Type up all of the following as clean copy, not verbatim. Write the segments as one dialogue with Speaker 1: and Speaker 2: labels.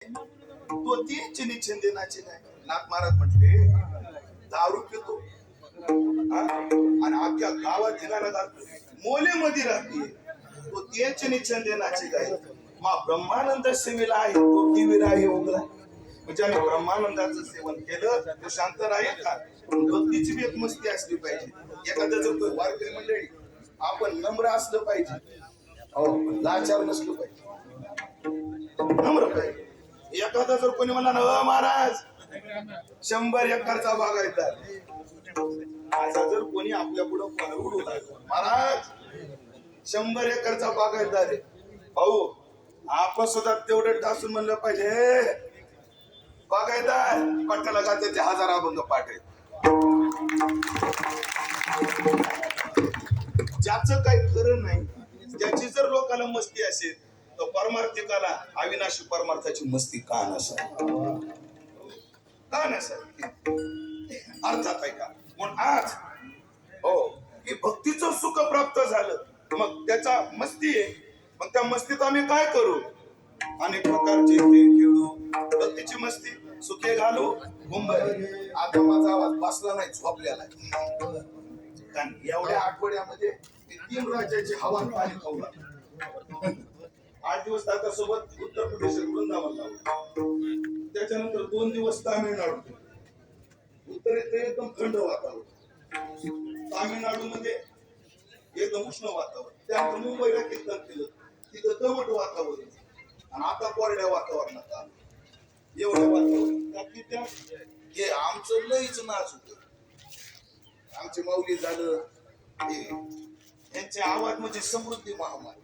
Speaker 1: तो ती चिनी चिंदेनाची नाही. नाथ महाराज म्हटले दारू पितो हा? आणि अख्ख्या गावात ठिकाणा घालतो मोले मध्ये राहते तो ते चिनी चिंदेनाची गाय मा ब्रह्मानंद सेवेला आहे तो ती विराही उगला. म्हणजे आम्ही ब्रह्मानंदाचं सेवन केलं तर शांत राहील का? भक्तीची बी एक मस्ती असली पाहिजे. एखाद्याचं तो वारकरी मंडळी आपण नम्र असलं पाहिजे. लाचार नसलं पाहिजे, नम्र पाहिजे. एखादा जर कोणी म्हणा ना महाराज 100 एकरचा बागायतदार असा जर कोणी आपल्या पुढे उडू लागला महाराज 100 एकरचा बागायतदार आहे भाऊ आपण सुद्धा तेवढं टासून म्हणलं पाहिजे बागायतदार पट्ट्याला का त्याचे 1000 अभंग पाठ आहेत. ज्याचं काही खरं नाही त्याची जर लोकांना मस्ती असेल तर परमार्थिकाला अविनाशी परमार्थाची मस्ती का नसावी, का नसावी अर्थात आहे का. म्हणून आज हो की भक्तीचं सुख प्राप्त झालं मग त्याचा मस्ती आहे. मग त्या मस्तीत आम्ही काय करू? अनेक प्रकारचे खेळ खेळू. भक्तीची मस्ती सुखे घालू मुंबई. आता माझा आवाज बसला नाही झोपलेला आहे. कारण एवढ्या आठवड्यामध्ये 3 राज्याची हवा पाणी खाऊ लागलं. 8 दिवस आता सोबत उत्तर प्रदेश वृंदावन लावलं. त्याच्यानंतर 2 दिवस तामिळनाडू. उत्तरेत एकदम थंड वातावरण, तामिळनाडू मध्ये एकदम उष्ण वातावरण. त्यानंतर मुंबईला कीर्तन केलं तिथं दमट वातावरण आणि आता कोरड्या वातावरणात आलं. एवढ्या वातावरण हे आमचं लईच नाच होत. आमचे माऊली झालं यांचे आवाज म्हणजे समृद्धी महामारी.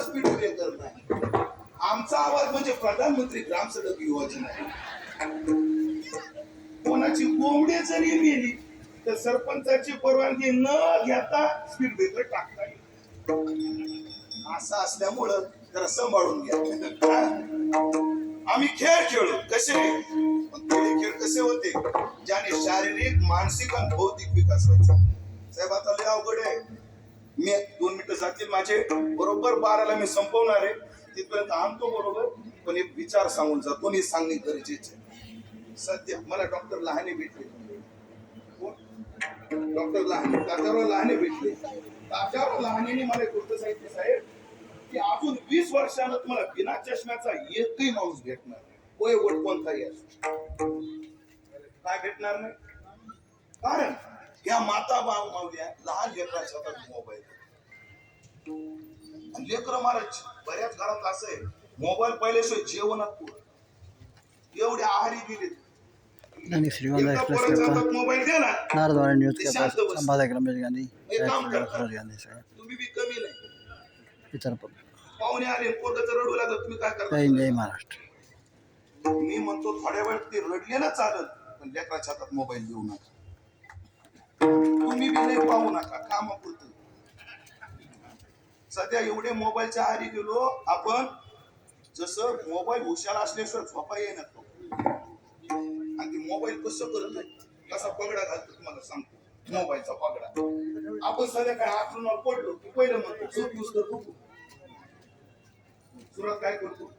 Speaker 1: स्पीड ब्रेकर नाही. आमचा आवाज म्हणजे प्रधानमंत्री ग्राम सडक योजना आहे. कोणाची कोंबडी जरी मेली तर सरपंचाची परवानगी न घेता स्पीड ब्रेकर टाकता येईल. असं असल्यामुळं जरा सांभाळून घ्या. आम्ही खेळ खेळू कसे? खेळ कसे होते? ज्याने शारीरिक मानसिक आणि भौतिक विकास व्हायचा. साहेब आता लय अवघड आहे. मी 2 मिनिटं जातील माझे. बरोबर 12ला मी संपवणार आहे. तिथपर्यंत आणतो बरोबर. पण एक विचार सांगून जातो हे सांगणे गरजेचे. सध्या मला डॉक्टर लहाने भेटले. डॉक्टर लहाने तात्याराव लहाने भेटले. तात्याराव लहानेने मला एक गोष्ट सांगितली साहेब की अजून 20 वर्षानं तुम्हाला बिना चष्म्याचा एकही माणूस भेटणार नाही. वयोगट कोणताही असो. काय भेटणार नाही? कारण या माता मावल्या लहान लेकरांच्या हातात मोबाईल. लेकर महाराज बऱ्याच घरात असं आहे मोबाईल पहिल्याशिवाय जेवणात एवढे आहारी गेले.
Speaker 2: श्रीगोंदा एक्सप्रेस करता
Speaker 1: मोबाईल द्या ना
Speaker 2: नारदवारा न्यूज करता संपादक रमेश गांधी
Speaker 1: तुम्ही बी कमी नाही.
Speaker 2: विचार
Speaker 1: पाहुणे आले पोटाचं रडू लागत तुम्ही काय करता?
Speaker 2: जय महाराष्ट्र.
Speaker 1: मी म्हणतो थोड्या वेळ ते रडले ना चालत पण लेकराच्या हातात मोबाईल देऊ नका. तुम्ही बी नाही पाहू नका कामापुरतं. सध्या एवढे मोबाईलच्या आहारी गेलो आपण जसं मोबाईल हुशार असल्याशिवाय झोपा येणार. आणि ते मोबाईल कसं करत नाही कसा पगडा घालतो तुम्हाला सांगतो. मोबाईलचा पगडा आपण सध्या काय आठवण पडलो की पहिलं म्हणतो झोप यूज करतो. सुरुवात काय करतो?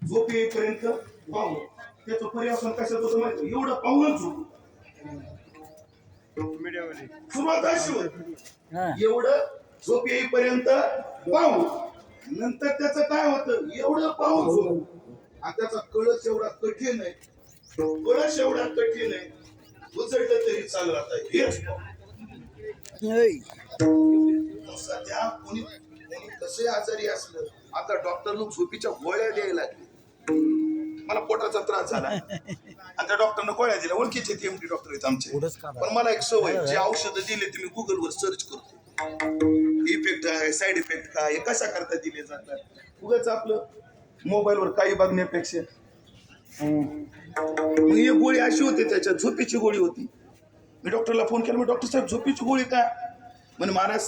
Speaker 1: झोप येईपर्यंत पाहू. त्याचं पर्यावरण कशात होतं माहिती? एवढं पाहूनच झोप. सुरुवात अशी होती एवढं झोप येईपर्यंत पाहू. नंतर त्याचं काय होतं? एवढं पाहून झोप. आणि त्याचा कळस एवढा कठीण आहे. कळस एवढा कठीण आहे उचललं तरी चालू राहत आहे. सध्या कोणी कसे आजारी असलं आता डॉक्टर लोक झोपीच्या गोळ्या द्यायला लागले. मला पोटाचा त्रास झाला आणि त्या डॉक्टरनं गोळ्या दिल्या. ओळखीचे TMT डॉक्टर आहेत आमचे. पण मला एक सवय जे औषधं दिले ते मी गुगलवर सर्च करतो. इफेक्ट आहे साईड इफेक्ट काय कशा करता दिले जातात. उगाच आपलं मोबाईलवर काही बघण्यापेक्षा मग एक गोळी अशी होती त्याच्यात झोपीची गोळी होती. मी डॉक्टरला फोन केला. मी डॉक्टर साहेब झोपीची गोळी काय? म्हणे महाराज